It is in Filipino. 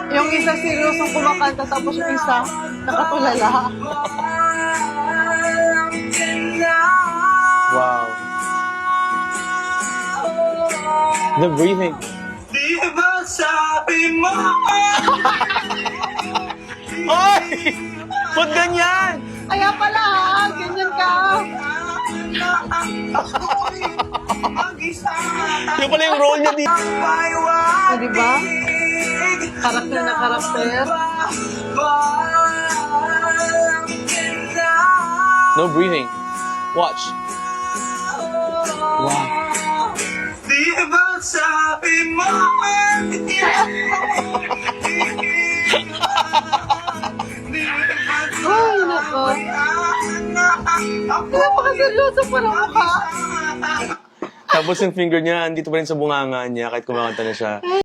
Yung isa seryosong kumakanta, tapos yung isa nakatulala. Wow. The breathing. Di ba sabi mo? Oy! Ba't ganyan? Kaya pala ha, ganyan ka. Yung pala yung role niya dito. O, diba? Karakter na karakter. No breathing. Watch. Wow. Di ba sabi mo? Ay, nako. Napakaseryoso pa ng mukha. Tapos yung finger niya, andito pa rin sa bunganga niya kahit kumakanta na siya.